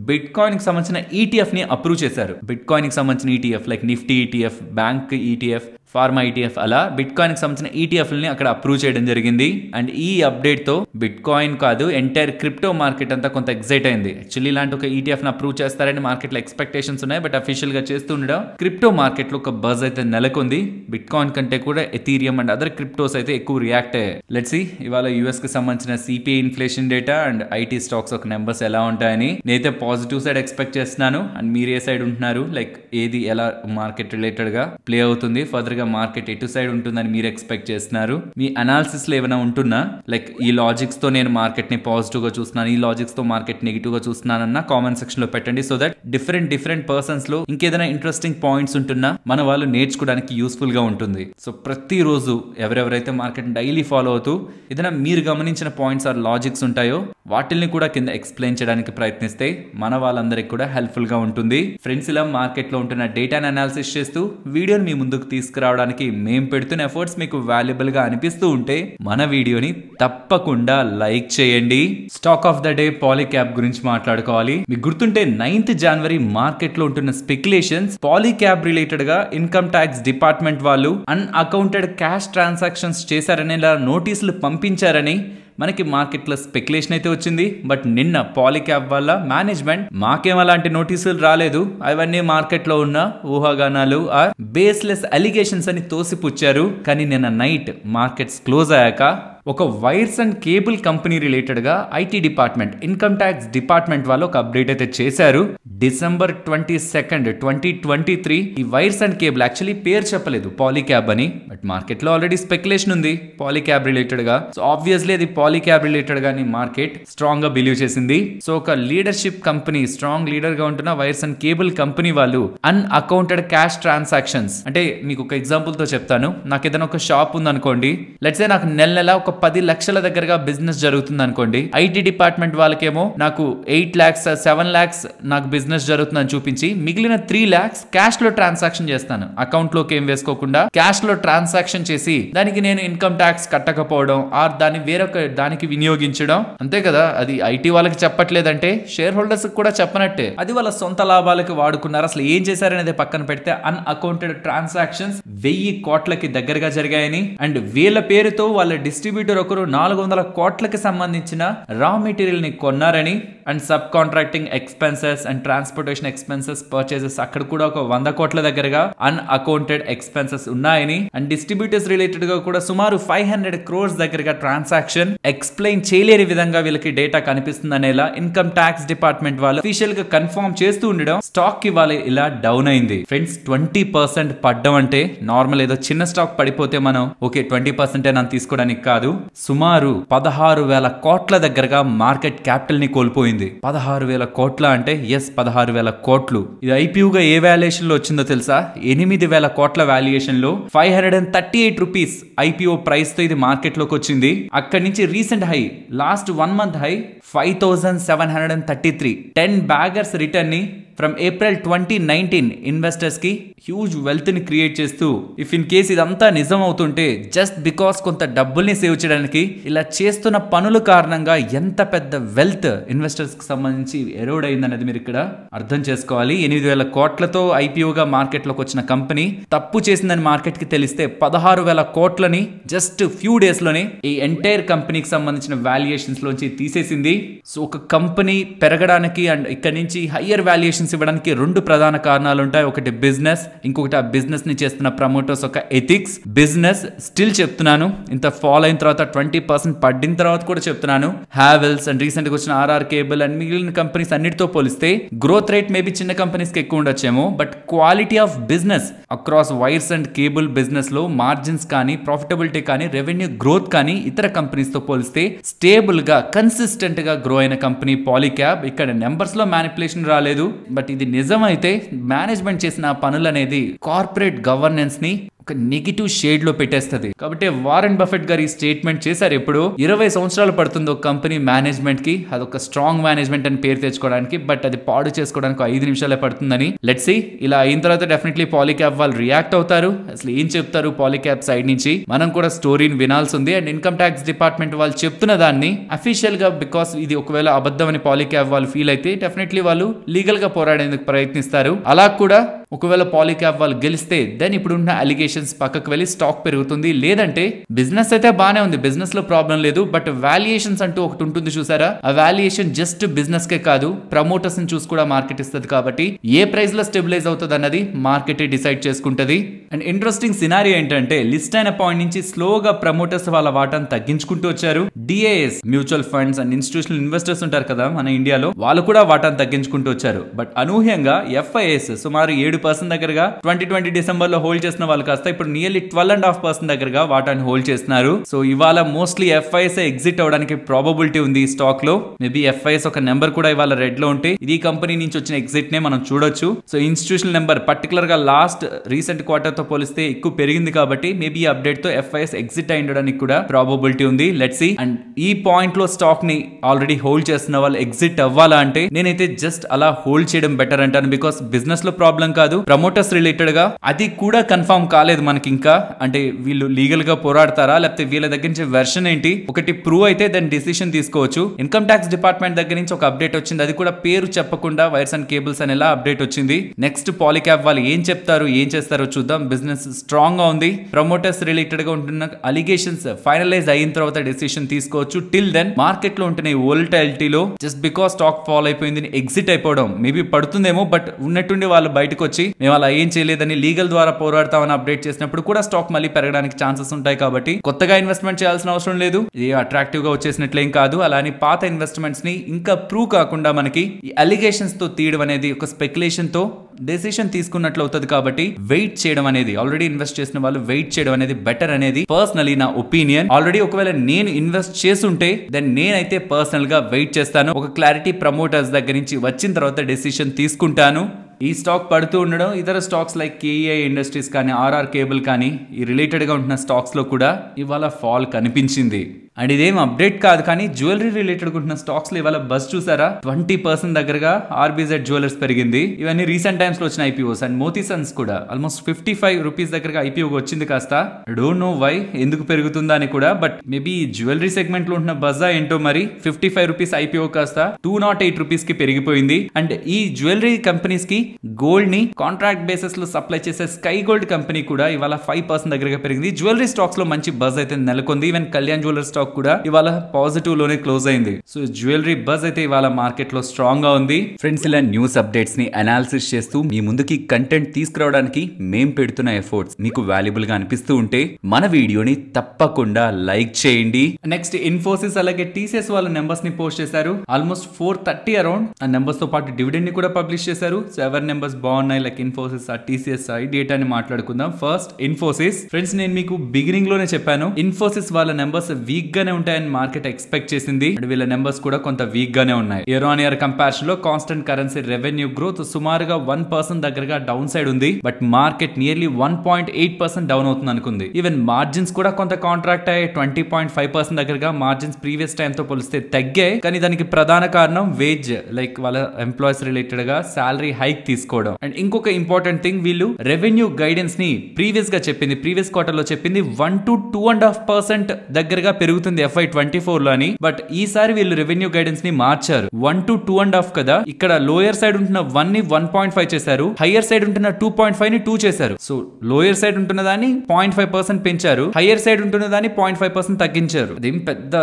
బిట్ కాయిన్ కి సంబంధించిన ఈటీఎఫ్ ని అప్రూవ్ చేశారు. బిట్ కాయిన్ కి సంబంధించిన ETF like Nifty ETF, bank ETF, pharma ETF అలా బిట్ కాయిన్ కి సంబంధించిన ETFలని అక్కడ అప్రూవ్ చేయడం జరిగింది. అండ్ ఈ అప్డేట్ తో బిట్ కాయిన్ కాదు ఎంటైర్ క్రిప్టో మార్కెట్ అంతా కొంత ఎక్సైట్ అయింది. యాక్చువల్లీ ఇలాంటి ఒక ETF ని అప్రూవ్ చేస్తారని మార్కెట్ లో ఎక్స్పెక్టేషన్స్ ఉన్నాయి. బట్ అఫీషియల్ గా చేస్తూ ఉండడం క్రిప్టో మార్కెట్ లో ఒక బజ్ అయితే నెలకొంది. బిట్ కాయిన్ కంటే కూడా ఎథీరియం అండ్ అదర్ క్రిప్టోస్ అయితే ఎక్కువ రియాక్ట్ అయ్యాయి. లెట్స్ సీ ఇవాళ యూఎస్ కి సంబంధించిన CPI inflation data and IT stocks ఒక నెంబర్స్ ఎలా ఉంటాయని. నేనైతే పాజిటివ్ సైడ్ ఎక్స్పెక్ట్ చేస్తున్నాను. అండ్ మీరు ఏ సైడ్ ఉంటున్నారు, లైక్ ఏది ఎలా మార్కెట్ రిలేటెడ్ గా ప్లే అవుతుంది, ఫర్దర్ గా మార్కెట్ ఎటు సైడ్ ఉంటుందని మీరు ఎక్స్పెక్ట్ చేస్తున్నారు, మీ అనాలిసిస్ లో ఏమైనా ఉంటున్నా, లైక్ ఈ లాజిక్స్ తో నేను మార్కెట్ ని పాజిటివ్ గా చూస్తున్నాను, ఈ లాజిక్స్ తో మార్కెట్ నెగిటివ్ గా చూస్తున్నానన్న కామెంట్ సెక్షన్ లో పెట్టండి. సో దట్ డిఫరెంట్ పర్సన్స్ లో ఇంకేదైనా ఇంట్రెస్టింగ్ పాయింట్స్ ఉంటున్నా మన వాళ్ళు నేర్చుకోవడానికి యూస్ఫుల్ గా ఉంటుంది. సో ప్రతిరోజు ఎవరెవరైతే మార్కెట్ డైలీ ఫాలో అవుతూ ఏదైనా మీరు గమనించిన పాయింట్స్ ఆర్ లాజిక్స్ ఉంటాయో వాటిల్ని కూడా కింద ఎక్స్ప్లెయిన్ చేయడానికి ప్రయత్నిస్తే మన వాళ్ళందరికీ కూడా హెల్ప్ఫుల్ గా ఉంటుంది. ఫ్రెండ్స్, ఇలా మార్కెట్ లో ఉంటున్న డేటాను అనాలిసిస్ చేస్తూ వీడియోని మీ ముందుకు తీసుకురావడానికి మేము పెడుతున్న ఎఫర్ట్స్ మీకు వాల్యుబుల్ గా అనిపిస్తూ ఉంటే మన వీడియోని తప్పకుండా లైక్ చేయండి. Stock of the day Polycab గురించి మాట్లాడుకోవాలి. మీకు గుర్తుంటే 9th January మార్కెట్ లో ఉంటున్న స్పెక్యులేషన్స్ పాలీక్యాబ్ రిలేటెడ్ గా ఇన్కమ్ ట్యాక్స్ డిపార్ట్మెంట్ వాళ్ళు అన్అకౌంటెడ్ క్యాష్ ట్రాన్సాక్షన్స్ చేశారని ఇలా నోటీసులు పంపించారని మనకి మార్కెట్ లో స్పెక్యులేషన్ అయితే వచ్చింది. బట్ నిన్న పాలీక్యాబ్ వల్ల మేనేజ్మెంట్ మాకేం అలాంటి నోటీసులు రాలేదు, అవన్నీ మార్కెట్ లో ఉన్న ఊహాగానాలు ఆర్ బేస్లెస్ అలిగేషన్స్ అని తోసిపుచ్చారు. కానీ నిన్న నైట్ మార్కెట్స్ క్లోజ్ అయ్యాక ఒక wires and cable company related గా IT department income tax department వాళ్ళు ఒక అప్డేట్ అయితే చేశారు. December 22nd, 2023 ఈ వైర్స్ అండ్ కేబుల్ యాక్చువల్లీ పేరు చెప్పలేదు పాలీక్యాబ్ అని, బట్ మార్కెట్ లో ఆల్రెడీ స్పెక్యులేషన్ ఉంది పాలీక్యాబ్ రిలేటెడ్ గా. సో ఆబ్వియస్లీ అది పాలీక్యాబ్ రిలేటెడ్ గాని మార్కెట్ స్ట్రాంగ్ గా బిలీవ్ చేసింది. సో ఒక లీడర్షిప్ కంపెనీ, స్ట్రాంగ్ లీడర్ గా ఉంటున్న వైర్స్ అండ్ కేబుల్ కంపెనీ వాళ్ళు అన్అకౌంటెడ్ క్యాష్ ట్రాన్సాక్షన్స్ అంటే మీకు ఒక ఎగ్జాంపుల్ తో చెప్తాను. నాకు ఏదైనా ఒక షాప్ ఉంది అనుకోండి, లెట్స్ సే నాకు నెల ఒక 10 లక్షల దగ్గరగా బిజినెస్ జరుగుతుంది అనుకోండి. IT డిపార్ట్మెంట్ వాళ్ళకేమో నాకు 8 lakhs 7 lakhs నాకు బిజినెస్ జరుగుతుందని చూపించి మిగిలిన 3 lakhs క్యాష్ లో ట్రాన్సాక్షన్ చేస్తాను. అకౌంట్ లోకి ఏం వేసుకోకుండా క్యాష్ లో ట్రాన్సాక్షన్ చేసి దానికి నేను ఇన్కమ్ ట్యాక్స్ కట్టకపోవడం ఆర్ దాన్ని వేరొక దానికి వినియోగించడం. అంతే కదా, అది IT వాళ్ళకి చెప్పట్లేదంటే షేర్ హోల్డర్స్ కూడా చెప్పనట్టే. అది వాళ్ళ సొంత లాభాలకు వాడుకున్నారు. అసలు ఏం చేశారనేది పక్కన పెడితే అన్అకౌంటెడ్ ట్రాన్సాక్షన్స్ 1000 కోట్లకి దగ్గరగా జరిగాయని అండ్ వీళ్ళ పేరుతో వాళ్ళ డిస్ట్రిబ్యూటర్ ఒకరు 400 కోట్లకి సంబంధించిన రా మెటీరియల్ ని కొన్నారని and sub contracting expenses and transportation expenses purchases అక్కడ కూడా ఒక 100 కోట్ల దగ్గరగా అన్అకౌంటెడ్ ఎక్స్పెన్సెస్ ఉన్నాయని అండ్ డిస్ట్రిబ్యూటర్స్ రిలేటెడ్ గా కూడా సుమారు 500 crores దగ్గరగా ట్రాన్సాక్షన్ ఎక్స్ప్లెయిన్ చేయలేని విధంగా వీళ్ళకి డేటా కనిపిస్తుంది అనేలా ఇన్కమ్ ట్యాక్స్ డిపార్ట్మెంట్ వాళ్ళు అఫీషియల్ గా కన్ఫర్మ్ చేస్తూ ఉండడం స్టాక్ కి వాళ్ళు ఇలా డౌన్ అయింది. ఫ్రెండ్స్, 20% పడ్డం అంటే నార్మల్ ఏదో చిన్న స్టాక్ పడిపోతే మనం ఓకే 20% నన్ను తీసుకోవడానికి కాదు. సుమారు 16,000 కోట్ల దగ్గరగా మార్కెట్ క్యాపిటల్ ని కోల్పోయింది. 16,000 కోట్ల అంటే ఎస్ 16,000 కోట్లు. ఇది IPO గా ఏ వాల్యుయేషన్ లో వచ్చిందో తెలుసా? 8,000 కోట్ల వాల్యుయేషన్ లో 538 రూపీస్ IPO ప్రైస్ తో ఇది మార్కెట్ లోకి వచ్చింది. అక్కడి నుంచి recent high last 1 month high 5,733. 10 baggers return ని ఫ్రమ్ April 2019 ఇన్వెస్టర్స్ కి హ్యూజ్ వెల్త్ ని క్రియేట్ చేస్తూ ఇఫ్ ఇన్ కేస్ ఇదంతా నిజం అవుతుంటే జస్ట్ బికాస్ కొంత డబ్బుల్ని సేవ్ చేయడానికి ఇలా చేస్తున్న పనుల కారణంగా ఎంత పెద్ద వెల్త్ ఇన్వెస్టర్స్ కి సంబంధించి ఎరోడ్ అయిందనేది మీరు ఇక్కడ అర్థం చేసుకోవాలి. 8,000 కోట్లతో IPO గా మార్కెట్ లోకి వచ్చిన కంపెనీ తప్పు చేసిందని మార్కెట్ కి తెలిస్తే 16,000 కోట్లని జస్ట్ ఫ్యూ డేస్ లోనే ఈ ఎంటైర్ కంపెనీకి సంబంధించిన వాల్యుయేషన్స్ లోంచి తీసేసింది. సో ఒక కంపెనీ పెరగడానికి అండ్ ఇక్కడ నుంచి హయ్యర్ వాల్యుయేషన్స్ ఇవ్వడానికి 2 ప్రధాన కారణాలు ఉంటాయి. ఒకటి బిజినెస్, ఇంకొకటి ఆ బిజినెస్ ని చేస్తున్న ప్రమోటర్స్ ఒక ఎథిక్స్. బిజినెస్ స్టిల్ చెప్తున్నాను, ఇంత ఫాల్ అయిన తర్వాత 20% పడిన తర్వాత కూడా చెప్తున్నాను, హ్యావెల్స్ అండ్ రీసెంట్ గా వచ్చిన RR కేబుల్ అండ్ మిగిలిన కంపెనీస్ అన్నిటితో పోలిస్తే గ్రోత్ రేట్ మేబీ చిన్న కంపెనీస్ కి ఎక్కువ ఉండొచ్చేమో, but quality of business across wires and cable business లో మార్జిన్స్ కానీ ప్రాఫిటబిలిటీ కానీ రెవెన్యూ గ్రోత్ కానీ ఇతర కంపెనీస్ తో పోలిస్తే స్టేబుల్ గా కన్సిస్టెంట్ గా గ్రో అయిన కంపెనీ పాలీక్యాబ్. ఇక్కడ నెంబర్స్ లో మ్యానిపులేషన్ రాలేదు, బట్ ఇది నిజమైతే మేనేజ్మెంట్ చేసిన పనులు అనేది కార్పొరేట్ గవర్నెన్స్ ని ఒక నెగిటివ్ షేడ్ లో పెట్టేస్తుంది. కాబట్టి వారెన్ బఫెట్ గారు ఈ స్టేట్మెంట్ చేశారు. ఎప్పుడు 20 సంవత్సరాలు పడుతుంది ఒక కంపెనీ మేనేజ్మెంట్ కి అదొక స్ట్రాంగ్ మేనేజ్మెంట్ అని పేరు తెచ్చుకోవడానికి, బట్ అది పాడు చేసుకోవడానికి 5 నిమిషాలే పడుతుందని. లెట్స్ సీ ఇలా అయిన తర్వాత డెఫినెట్లీ పాలీక్యాబ్ వాళ్ళు రియాక్ట్ అవుతారు. అసలు ఏం చెప్తారు పాలీక్యాబ్ సైడ్ నుంచి మనం కూడా స్టోరీని వినాల్సి ఉంది. అండ్ ఇన్కమ్ ట్యాక్స్ డిపార్ట్మెంట్ వాళ్ళు చెప్తున్న దాన్ని అఫీషియల్ గా బికాస్ ఇది ఒకవేళ అబద్ధం అని పాలీక్యాబ్ వాళ్ళు ఫీల్ అయితే డెఫినెట్లీ వాళ్ళు లీగల్ గా పోరాడేందుకు ప్రయత్నిస్తారు. అలా కూడా ఒకవేళ పాలీక్యాబ్ వాళ్ళు గెలిస్తే దెన్ ఇప్పుడున్న అలిగేషన్స్ పక్కకు వెళ్ళి స్టాక్ పెరుగుతుంది. లేదంటే బిజినెస్ అయితే బానే ఉంది, బిజినెస్ లో ప్రాబ్లం లేదు, బట్ వాల్యుయేషన్స్ అంటూ ఒకటి ఉంటుంది చూసారా, ఆ వాల్యుయేషన్ జస్ట్ బిజినెస్ కే కాదు ప్రమోటర్స్ ని చూసి కూడా మార్కెట్ ఇస్తుంది. కాబట్టి ఏ ప్రైస్ లో స్టెబిలైజ్ అవుతుంది అన్నది మార్కెట్ డిసైడ్ చేసుకుంటది. అండ్ ఇంట్రెస్టింగ్ సినారియో ఏంటంటే లిస్ట్ అయిన పాయింట్ నుంచి స్లోగా ప్రమోటర్స్ వాళ్ళ వాటాను తగ్గించుకుంటూ వచ్చారు. DAS mutual funds and institutional investors ఉంటారు కదా మన ఇండియాలో, వాళ్ళు కూడా వాటాను తగ్గించుకుంటూ వచ్చారు. బట్ అనూహ్యంగా ఎఫ్ఐఎస్ సుమారు 7% దగ్గరగా 2020 డిసెంబర్ లో హోల్డ్ చేసిన వాళ్ళు కాస్త ఇప్పుడు నియర్లీ 12.5% దగ్గరగా వాటాన్ని హోల్డ్ చేస్తున్నారు. సో ఇవాళ మోస్ట్లీ ఎఫ్ఐఎస్ ఎగ్జిట్ అవడానికి ప్రాబబిలిటీ ఉంది ఈ స్టాక్ లో. మేబీ ఎఫ్ఐఎస్ ఒక నెంబర్ కూడా ఇవాళ రెడ్ లో ఉంటే ఇది కంపెనీ నుంచి వచ్చిన ఎగ్జిట్ నే మనం చూడొచ్చు. సో ఇన్స్టిట్యూషనల్ నెంబర్ పర్టికులర్ గా లాస్ట్ రీసెంట్ క్వార్టర్ తో పోలిస్తే ఎక్కువ పెరిగింది కాబట్టి మేబీ అప్డేట్ తో ఎఫ్ఐఎస్ ఎగ్జిట్ అయ్యడానికి కూడా ప్రాబబిలిటీ ఉంది. Let's see. అండ్ ఈ పాయింట్ లో స్టాక్ ని ఆల్రెడీ హోల్డ్ చేస్తున్న వాళ్ళు ఎగ్జిట్ అవ్వాలా అంటే నేనైతే జస్ట్ అలా హోల్డ్ చేయడం బెటర్ అంటాను. బికాస్ బిజినెస్ లో ప్రాబ్లం కాదు, ప్రమోటర్స్ రిలేటెడ్ గా అది కూడా కన్ఫర్మ్ కాలేదు మనకి ఇంకా. అంటే వీళ్ళు లీగల్ గా పోరాడతారా లేకపోతే వీళ్ళ దగ్గర నుంచి వెర్షన్ ఏంటి ఒకటి ప్రూవ్ అయితే దాని డిసిషన్ తీసుకోవచ్చు. ఇన్కమ్ ట్యాక్స్ డిపార్ట్మెంట్ దగ్గర నుంచి ఒక అప్డేట్ వచ్చింది, అది కూడా పేరు చెప్పకుండా వైర్స్ అండ్ కేబుల్స్ అనేలా అప్డేట్ వచ్చింది. నెక్స్ట్ పాలీక్యాబ్ వాళ్ళు ఏం చెప్తారు ఏం చేస్తారో చూద్దాం. బిజినెస్ స్ట్రాంగ్ గా ఉంది, ప్రమోటర్స్ రిలేటెడ్ గా ఉంటున్న అలిగేషన్స్ ఫైనలైజ్ అయిన తర్వాత డెసిషన్ తీసుకోవచ్చు. టిల్ దెన్ మార్కెట్ లో ఉంటున్న వోలటాలిటీలో జస్ట్ బికాస్ స్టాక్ ఫాల్ అయిపోయింది ఎగ్జిట్ అయిపోవడం మేబీ పడుతుందేమో, బట్ ఉన్నట్టుండి వాళ్ళు బయటకు వచ్చి మేము అలా ఏం చేయలేదని లీగల్ ద్వారా పోరాడతామని అప్డేట్ చేసినప్పుడు కూడా స్టాక్ మళ్ళీ పెరగడానికి ఛాన్సెస్ ఉంటాయి. కాబట్టి కొత్తగా ఇన్వెస్ట్మెంట్ చేయాల్సిన అవసరం లేదు, ఇది అట్రాక్టివ్ గా వచ్చేసినట్లేం కాదు. అలానే పాత ఇన్వెస్ట్మెంట్స్ ని ఇంకా ప్రూవ్ కాకుండా మనకి ఈ అలిగేషన్స్ తో తీయడం అనేది ఒక స్పెక్యులేషన్ తో డెసిషన్ తీసుకున్నట్లు అవుతుంది. కాబట్టి వెయిట్ చేయడం అనేది, ఆల్రెడీ ఇన్వెస్ట్ చేసిన వాళ్ళు వెయిట్ చేయడం అనేది బెటర్ అనేది పర్సనలీ నా ఒపీనియన్. ఆల్రెడీ ఒకవేళ నేను ఇన్వెస్ట్ చేస్తుంటే దెన్ నేనైతే పర్సనల్ గా వెయిట్ చేస్తాను. ఒక క్లారిటీ ప్రమోటర్స్ దగ్గర నుంచి వచ్చిన తర్వాత డెసిషన్ తీసుకుంటాను. ఈ స్టాక్ పడుతూ ఉండడం ఇతర స్టాక్స్ లైక్ కేఈఐ ఇండస్ట్రీస్ కానీ ఆర్ఆర్ కేబుల్ కానీ ఈ రిలేటెడ్ గా ఉంటున్న స్టాక్స్ లో కూడా ఇవాళ ఫాల్ కనిపించింది. అండ్ ఇదేం అప్డేట్ కాదు కానీ జ్యువెలరీ రిలేటెడ్ ఉంటున్న స్టాక్స్ లో ఇవాళ బస్ చూసారా, 20% దగ్గరగా ఆర్బిజెడ్ జ్యువెలర్స్ పెరిగింది. ఇవన్నీ రీసెంట్ టైమ్స్ లో వచ్చిన ఐపీఓస్. అండ్ మోతీ సన్స్ కూడా ఆల్మోస్ట్ 55 రూపీస్ దగ్గరగా ఐపీఓ వచ్చింది. కాస్త డోంట్ నో వై ఎందుకు పెరుగుతుందా అని కూడా, బట్ మేబీ జ్యువెలరీ సెగ్మెంట్ లో ఉంటున్న బజా ఏంటో మరి 55 రూపీస్ ఐపీఓ కాస్త 208 రూపీస్ కి పెరిగిపోయింది. అండ్ ఈ జ్యువెలరీ కంపెనీస్ కి గోల్డ్ ని కాంట్రాక్ట్ బేసిస్ లో సప్లై చేసే స్కై గోల్డ్ కంపెనీ కూడా ఇవాళ 5% దగ్గరగా పెరిగింది. జ్యువెలరీ స్టాక్స్ లో మంచి బజ్ అయితే నెలకొంది. ఈవెన్ కళ్యాణ్ జ్యువెలరీ స్టాక్ కూడా ఇవాళ పాజిటివ్ లోనే క్లోజ్ అయింది. సో జ్యువెలరీ బజ్ అయితే ఇవాళ మార్కెట్ లో స్ట్రాంగ్ గా ఉంది. ఫ్రెండ్స్, ఇలా న్యూస్ అప్డేట్స్ ని అనాలిసిస్ చేస్తూ మీ ముందుకి కంటెంట్ తీసుకురావడానికి మేం పెడుతున్న ఎఫర్ట్స్ మీకు వాల్యుబుల్ గా అనిపిస్తూ ఉంటే మన వీడియోని తప్పకుండా లైక్ చేయండి. నెక్స్ట్ ఇన్ఫోసిస్ అలాగే టీసీఎస్ వాళ్ళ నెంబర్స్ ని పోస్ట్ చేశారు. ఆల్మోస్ట్ 430 అరౌండ్ ఆ నెంబర్స్ తో పాటు డివిడెండ్ ని కూడా పబ్లిష్ చేశారు. సో ఎవరి నెంబర్స్ బాగున్నాయి లైక్ ఇన్ఫోసిస్ టీసీఎస్ డేటా అని మాట్లాడుకుందాం. ఫస్ట్ ఇన్ఫోసిస్. ఫ్రెండ్స్, నేను మీకు బిగినింగ్ లోనే చెప్పాను ఇన్ఫోసిస్ వాళ్ళ నెంబర్స్ వీక్ గానే ఉంటాయని మార్కెట్ ఎక్స్పెక్ట్ చేసింది. వీళ్ళ నెంబర్స్ కూడా కొంత వీక్ గానే ఉన్నాయి. ఇయర్ ఆన్ ఇయర్ కంపారిజన్ లో కాన్స్టెంట్ కరెన్సీ రెవెన్యూ గ్రోత్ సుమారుగా 1% దగ్గరగా డౌన్ సైడ్ ఉంది. బట్ మార్కెట్ నియర్లీ 1.8% డౌన్ అవుతుంది అనుకుంది. ఈవెన్ మార్జిన్స్ కూడా కొంత కాంట్రాక్ట్ అయ్యాయి. 20.5% దగ్గరగా మార్జిన్స్ ప్రీవియస్ టైం తో పోలిస్తే తగ్గాయి. కానీ దానికి ప్రధాన కారణం వేజ్ లైక్ వాళ్ళ ఎంప్లాయీస్ రిలేటెడ్ గా సాలరీ హైక్ తీసుకోవడం. అండ్ ఇంకొక ఇంపార్టెంట్ థింగ్, వీళ్ళు రెవెన్యూ గైడెన్స్ ని ప్రీవియస్ గా చెప్పింది, ప్రీవియస్ క్వార్టర్ లో చెప్పింది 1 to 2.5% దగ్గరగా పెరుగుతుంది FY24 లో అని. బట్ ఈసారి వీళ్ళు రెవెన్యూ గైడెన్స్ ని మార్చారు. 1 to 2.5 కదా, ఇక్కడ లోయర్ సైడ్ ఉంటున్న 1 ని 1.5 చేశారు, హయ్యర్ సైడ్ ఉంటున్న 2.5 ని 2 చేశారు. సో లోయర్ సైడ్ ఉంటున్న దాన్ని 0.5% పెంచారు, హయ్యర్ సైడ్ ఉంటున్న దాన్ని 0.5% తగ్గించారు. అదేం పెద్ద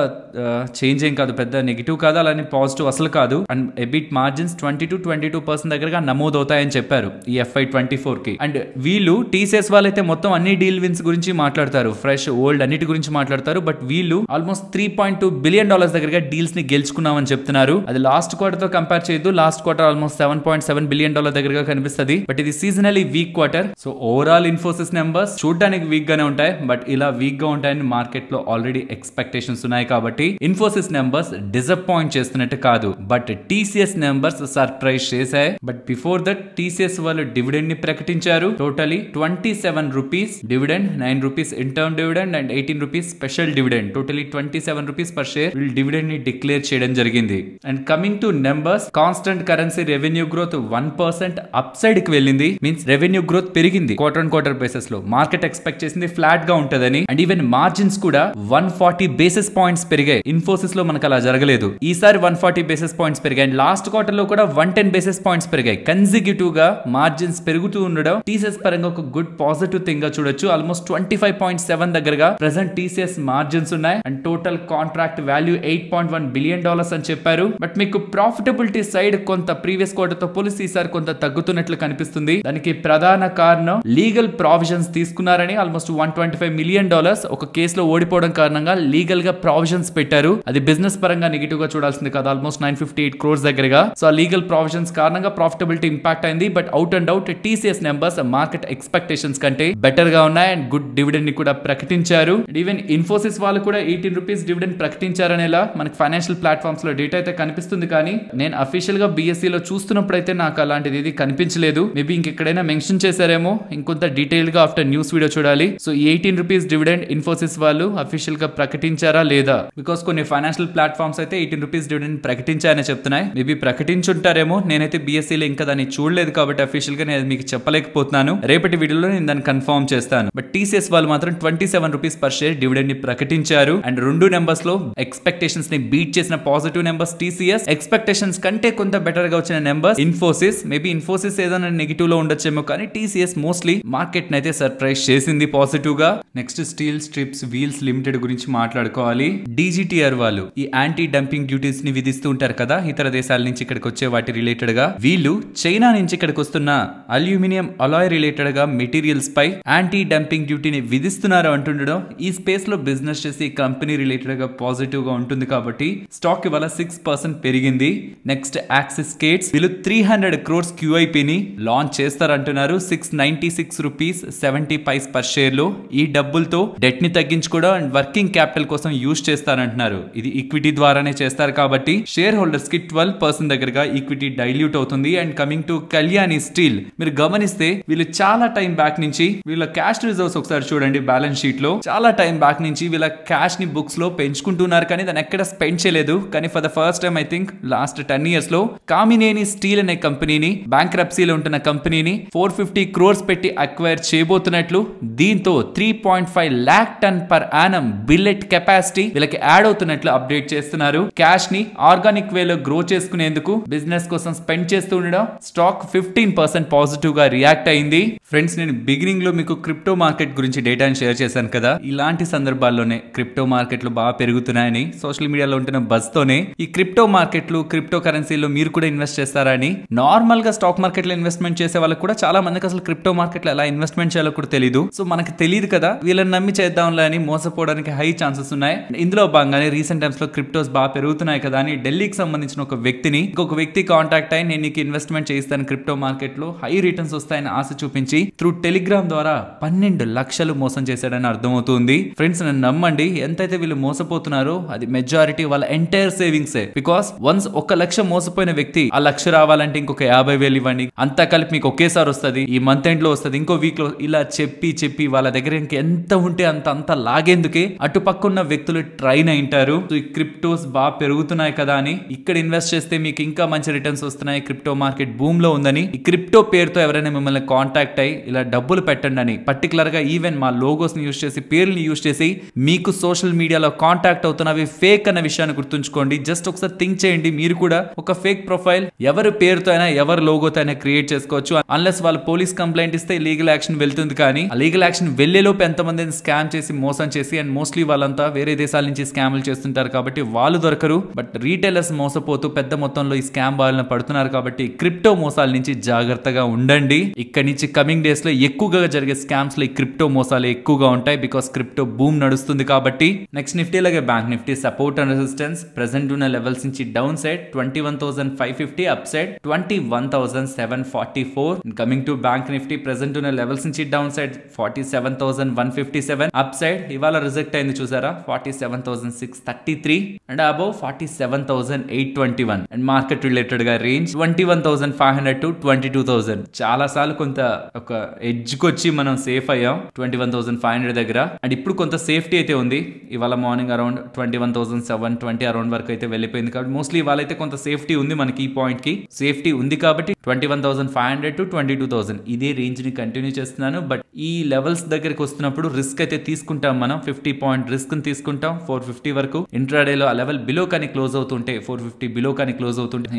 చేంజ్ ఏం కాదు, పెద్ద నెగిటివ్ కాదు, అలానే పాజిటివ్ అసలు కాదు. అండ్ ఎబిట్ మార్జిన్స్ 20 to 22% దగ్గరగా నమోదవుతాయని చెప్పారు ఈ FY24 కి. అండ్ వీళ్ళు టీసీఎస్ వాళ్ళైతే మొత్తం అన్ని డీల్ విన్స్ గురించి మాట్లాడతారు, ఫ్రెష్ ఓల్డ్ అన్నిటి గురించి మాట్లాడతారు. బట్ వీళ్ళు ఆల్మోస్ట్ $3.2 బిలియన్ దగ్గరగా డీల్స్ ని గెలుచుకున్నామని చెప్తున్నారు. అది లాస్ట్ క్వార్టర్ తో కంపేర్ చేయొద్దు. లాస్ట్ క్వార్టర్ ఆల్మోస్ట్ $7.7 బిలియన్ దగ్గరగా కనిపిస్తుంది. బట్ ఇది సీజనలీ week quarter. So overall Infosys numbers చూడడానికి వీక్ గానే ఉంటాయి. బట్ ఇలా వీక్ గా ఉంటాయని మార్కెట్ లో ఆల్రెడీ ఎక్స్పెక్టేషన్స్ ఉన్నాయి. కాబట్టి ఇన్ఫోసిస్ నెంబర్స్ డిసప్పాయింట్ చేస్తున్నట్టు కాదు, బట్ టీసీఎస్ నెంబర్స్ సర్ప్రైజ్ చేశాయి. బట్ బిఫోర్ దట్ టీసీఎస్ వాళ్ళు డివిడెండ్ ని ప్రకటించారు. Totally 27 rupees dividend, 9 rupees interim dividend and 18 rupees special dividend. Totally totally 27 rupees per share వీళ్ళు డివిడెండ్ ని డిక్లేర్ చేయడం జరిగింది. And coming to numbers, constant currency revenue growth 1% up side కి వెళ్ళింది. Means revenue growth పెరిగింది quarter on quarter basis లో. Market expect చేసింది flat గా ఉంటదని. అండ్ ఈవెన్ మార్జిన్స్ కూడా 140 బేసిస్ పాయింట్స్ పెరిగాయి. ఇన్ఫోసిస్ లో మనకు అలా జరగలేదు. ఈసారి 140 బేసిస్ పాయింట్స్ పెరిగాయి. అండ్ లాస్ట్ క్వార్టర్ లో కూడా 110 బేసిస్ పాయింట్స్ పెరిగాయి. కన్సిక్యూటివ్ గా మార్జిన్స్ పెరుగుతూ ఉండడం టీసీఎస్ పరంగా ఒక గుడ్ పాజిటివ్ థింగ్ గా చూడొచ్చు. ఆల్మోస్ట్ 25.7 దగ్గరగా ప్రెసెంట్ టీసీఎస్ మార్జిన్స్ ఉన్నాయి. And total contract value $8.1 billion అని చెప్పారు. బట్ మీకు ప్రాఫిటబిలిటీ సైడ్ కొంత ప్రీవియస్ క్వార్టర్ తో పోలిసి ఈసారి కొంత తగ్గుతున్నట్లు కనిపిస్తుంది. దానికి ప్రధాన కారణం లీగల్ ప్రావిజన్స్ తీసుకున్నారని. ఆల్మోస్ట్ $125 మిలియన్ ఒక కేసులో ఓడిపోవడం కారణంగా లీగల్ గా ప్రావిజన్స్ పెట్టారు. అది బిజినెస్ పరంగా నెగిటివ్ గా చూడాల్సింది కాదు. ఆల్మోస్ట్ 958 crores దగ్గరగా. సో ఆ లీగల్ ప్రావిజన్స్ కారణంగా ప్రాఫిటబిలిటీ ఇంపాక్ట్ అయింది. But out and out TCS numbers market expectations కంటే బెటర్ గా ఉన్నాయి. అండ్ గుడ్ డివిడెండ్ ని కూడా ప్రకటించారు. ఈవెన్ ఇన్ఫోసిస్ వాళ్ళు కూడా 18 రూపీస్ డివిడెండ్ ప్రకటించారనేలా మనకి ఫైనాన్షియల్ ప్లాట్ఫామ్స్ లో డేటా అయితే కనిపిస్తుంది. కానీ నేను అఫీషియల్ గా BSE లో చూస్తున్నప్పుడు అయితే నాకు అలాంటిది ఇది కనిపించలేదు. మేబీ ఇంకెక్కడైనా మెన్షన్ చేశారేమో. ఇంకొంత డీటెయిల్ గా ఆఫ్టర్ న్యూస్ వీడియో చూడాలి. సో 18 రూపీస్ డివిడెండ్ ఇన్ఫోసిస్ వాళ్ళు అఫీషియల్ గా ప్రకటించారా లేదా? బికాస్ కొన్ని ఫైనాన్షియల్ ప్లాట్ఫామ్స్ అయితే 18 రూపీస్ డివిడెండ్ ప్రకటించారని చెప్తున్నాయి. మేబీ ప్రకటించుంటారేమో. నేనైతే BSE లో ఇంకా దాన్ని చూడలేదు కాబట్టి అఫీషియల్ గా నేను మీకు చెప్పలేకపోతున్నాను. రేపటి వీడియోలో నేను దాన్ని కన్ఫర్మ్ చేస్తాను. బట్ టీసీఎస్ వాళ్ళు మాత్రం 27 రూపీస్ పర్ షేర్ డివిడెండ్ ని ప్రకటించారు. అండ్ రెండు నెంబర్స్ లో ఎక్స్పెక్టేషన్స్ ని బీట్ చేసిన పాజిటివ్ నెంబర్స్ టీసీఎస్, ఎక్స్పెక్టేషన్స్ కంటే కొంత బెటర్ గా వచ్చిన నెంబర్స్ ఇన్ఫోసిస్. మేబీ ఇన్ఫోసిస్ ఏదైనా నెగిటివ్ లో ఉండొచ్చేమో కానీ TCS మోస్ట్లీ మార్కెట్ అయితే సర్ప్రైజ్ చేసింది పాజిటివ్ గా. Next steel strips wheels limited గురించి మాట్లాడుకోవాలి. DGTR వాళ్ళు ఈ యాంటీ డంపింగ్ డ్యూటీస్ ని విధిస్తూ ఉంటారు కదా ఇతర దేశాల నుంచి ఇక్కడికి వచ్చే వాటి రిలేటెడ్ గా. వీళ్ళు చైనా నుంచి ఇక్కడికి వస్తున్న అల్యూమినియం అలాయ్ రిలేటెడ్ గా మెటీరియల్స్ పై యాంటీ డంపింగ్ డ్యూటీని విధిస్తున్నారు అంటుండడం ఈ స్పేస్ లో బిజినెస్ చేసి కంపెనీ రిలేటెడ్ గా పాజిటివ్ గా ఉంటుంది కాబట్టి స్టాక్ ఇవాళ 6% పెరిగింది. నెక్స్ట్ యాక్సిస్ స్కేట్స్ వీళ్ళు 300 crores QIP ని లాంచ్ చేస్తారంటున్నారు. 696 రూపీస్ 70 పైస్ పర్ షేర్ లో. ఈ డబ్బులతో డెట్ ని తగ్గించుకోవడం అండ్ వర్కింగ్ క్యాపిటల్ కోసం యూజ్ చేస్తారంటున్నారు. ఇది ఈక్విటీ ద్వారానే చేస్తారు కాబట్టి షేర్ హోల్డర్స్ కి 12% దగ్గరగా ఈక్విటీ డైల్యూట్ అవుతుంది. And coming to Kalyani steel మీరు గమనిస్తే వీళ్ళు చాలా టైం బ్యాక్ నుంచి వీళ్ళ క్యాష్ రిజర్వ్స్ ఒకసారి చూడండి బ్యాలెన్స్ షీట్ లో. చాలా టైం బ్యాక్ నుంచి వీళ్ళ క్యాష్ ని బుక్స్ లో పెంచుకుంటున్నారు కానీ దాన్ని ఎక్కడ స్పెండ్ చేయలేదు. కానీ for the first time I think last 10 years లో కామినేని స్టీల్ అనే కంపెనీని బ్యాంక్రప్సీలో ఉంటున్న కంపెనీని 450 crores పెట్టి అక్వైర్ చేయబోతున్నట్లు, దీంతో 3.5 lakh ton per annum billet capacity వీళ్ళకి యాడ్ అవుతున్నట్లు అప్డేట్ చేస్తున్నారు. క్యాష్ ని ఆర్గానిక్ వేలో గ్రో చేసుకునేందుకు బిజినెస్ కోసం స్పెండ్ చేస్తూ ఉండడం స్టాక్ 15% పాజిటివ్ గా రియాక్ట్ అయింది. ఫ్రెండ్స్ నేను బిగినింగ్ లో మీకు క్రిప్టో మార్కెట్ గురించి డేటాని షేర్ చేశాను కదా. ఇలాంటి సందర్భాల్లోనే క్రిప్టో మార్కెట్లు బాగా పెరుగుతున్నాయని సోషల్ మీడియాలో ఉంటున్న బజ్ తోనే ఈ క్రిప్టో మార్కెట్లు క్రిప్టో కరెన్సీలో మీరు కూడా ఇన్వెస్ట్ చేస్తారని. నార్మల్ గా స్టాక్ మార్కెట్ లో ఇన్వెస్ట్మెంట్ చేసే వాళ్ళకి కూడా చాలా మందికి అసలు క్రిప్టో మార్కెట్ లో ఎలా ఇన్వెస్ట్మెంట్ చేయాలో కూడా తెలియదు. సో మనకి తెలియదు కదా, వీళ్ళని నమ్మి చేద్దాంలే అని మోసపోవడానికి హై ఛాన్సెస్ ఉన్నాయి. ఇందులో భాగంగానే రీసెంట్ టైమ్స్ లో క్రిప్టోస్ బాగా పెరుగుతున్నాయి కదా అని ఢిల్లీకి సంబంధించిన ఒక వ్యక్తిని ఇంకొక వ్యక్తి కాంటాక్ట్ అయ్యి నేను నీకు ఇన్వెస్ట్మెంట్ చేయిస్తాను క్రిప్టో మార్కెట్ లో హై రిటర్న్స్ వస్తాయని ఆశ చూపించి త్రూ టెలిగ్రామ్ ద్వారా 12 లక్షలు మోసం చేశాడని అర్థమవుతుంది. ఫ్రెండ్స్ నన్ను నమ్మండి, ఎంతైతే వీళ్ళు మోసపోతున్నారో అది మెజారిటీ వాళ్ళ ఎంటైర్ సేవింగ్స్. బికాస్ వన్స్ 1 లక్ష మోసపోయిన వ్యక్తి ఆ 1 లక్ష రావాలంటే ఇంకొక 50,000 ఇవ్వండి, అంతా కలిపి మీకు ఒకేసారి వస్తుంది, ఈ మంత్ ఎండ్ లో వస్తుంది, ఇంకో వీక్ లో, ఇలా చెప్పి వాళ్ళ దగ్గర ఎంత ఉంటే అంత లాగేందుకే అటుపక్కన్న వ్యక్తులు ట్రైన్ అయింటారు. సో ఈ క్రిప్టోస్ బాగా పెరుగుతున్నాయి కదా అని ఇక్కడ ఇన్వెస్ట్ చేస్తే మీకు ఇంకా మంచి రిటర్న్స్ వస్తున్నాయి, క్రిప్టో మార్కెట్ బూమ్ లో ఉందని ఈ క్రిప్టో పేరుతో ఎవరైనా మిమ్మల్ని కాంటాక్ట్ అయ్యి ఇలా డబ్బులు పెట్టండి అని పర్టికులర్ గా ఈవెన్ మా లోగోస్ ని యూజ్ చేసి పేర్లని యూజ్ చేసి మీకు సోషల్ మీడియాలో కాంటాక్ట్ అవుతున్నవి ఫేక్ అన్న విషయాన్ని గుర్తుంచుకోండి. జస్ట్ ఒకసారి థింక్ చేయండి, మీరు కూడా ఒక ఫేక్ ప్రొఫైల్ ఎవరి పేరుతో అయినా ఎవరి లోగోతో అయినా క్రియేట్ చేసుకోవచ్చు. అన్లెస్ వాళ్ళు పోలీస్ కంప్లైంట్ ఇస్తే లీగల్ యాక్షన్ వెళ్తుంది. కానీ ఆ లీగల్ యాక్షన్ వెళ్లేలోపు ఎంతమందిని స్కామ్ చేసి మోసం చేసి అండ్ మోస్ట్లీ వాళ్ళంతా వేరే దేశాల నుంచి స్కామ్లు చేస్తుంటారు కాబట్టి వాళ్ళు దొరకరు. బట్ రీటైలర్స్ మోసపోతూ పెద్ద మొత్తంలో ఈ స్కామ్ బారిన పడుతున్నారు కాబట్టి క్రిప్టో మోసాల నుంచి జాగ్రత్తగా ఉండండి. ఇక్కడ నుంచి కమింగ్ డేస్ లో ఎక్కువగా జరిగే స్కామ్స్ లో ఈ క్రిప్టో మోసాలు ఎక్కువగా ఉంటాయి. బికాస్ క్రిప్టో బూమ్ నడుస్తుంది కాబట్టి. నెక్స్ట్ నిఫ్టీ లాగే bank Nifty support and resistance present ఉన్న లెవెల్స్ నుంచి down side 21,550, up side 21,744. Coming to bank Nifty present ఉన్న లెవెల్స్ నుంచి డౌన్ సైడ్ 47,157, అప్ సైడ్ ఇవాళ రిజెక్ట్ అయింది చూసారా 47,633 and above 47,821. And market related గా రేంజ్ 21,500 to 22,000. చాలా సార్లు కొంత ఒక ఎడ్జ్ కొచ్చి మనం సేఫ్ అయ్యాం 21,500 దగ్గర. అండ్ ఇప్పుడు కొంత సేఫ్టీ అయితే ఉంది. ఇవాళ మార్నింగ్ అరౌండ్ 21,720 అరౌండ్ వరకు అయితే వెళ్ళిపోయింది. కాబట్టి మోస్ట్లీ ఇవాళ అయితే కొంత సేఫ్టీ ఉంది మనకి. ఈ పాయింట్ కి సేఫ్టీ ఉంది కాబట్టి 21,500 to 22,000 ఇదే రేంజ్ ని కంటిన్యూ చేస్తున్నాను. బట్ ఈ లెవెల్స్ దగ్గరికి వస్తున్నప్పుడు రిస్క్ అయితే తీసుకుంటాం. మనం 50 పాయింట్ రిస్క్ తీసుకుంటాం 450 వరకు. ఇంట్రాడేలో ఆ లెవెల్ బిలో కానీ క్లోజ్ అవుతుంటే 450 బిలో కానీ క్లోజ్ అవుతుంటే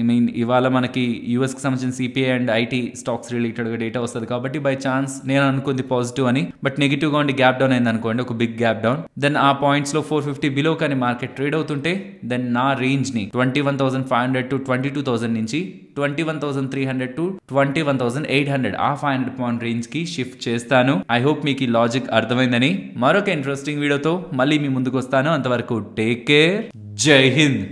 ఇవాళ మనకి యూఎస్ కి సంబంధించిన CPI and IT stocks related గా డేటా వస్తుంది కాబట్టి బై ఛాన్స్ నేను అనుకుంది పాజిటివ్ అని, బట్ నెగిటివ్ గా ఉండి గ్యాప్ డౌన్ అయింది అనుకోండి, ఒక బిగ్ గ్యాప్ డౌన్, దెన్ ఆ పాయింట్స్ లో 450 బిలో కానీ మార్కెట్ ట్రేడ్ అవుతుంటే దెన్ నా రేంజ్ ని 21,500 to 22,000 నుంచి 21,300 to 21,800 ఆ 500 పాయింట్ రేంజ్ కి షిఫ్ట్ చేస్తాను. ఐ హోప్ మీకు ఈ లాజిక్ అర్థమైందని. మరొక ఇంట్రెస్టింగ్ వీడియోతో మళ్ళీ మీ ముందుకు వస్తాను. అంతవరకు టేక్ కేర్. జై హింద్.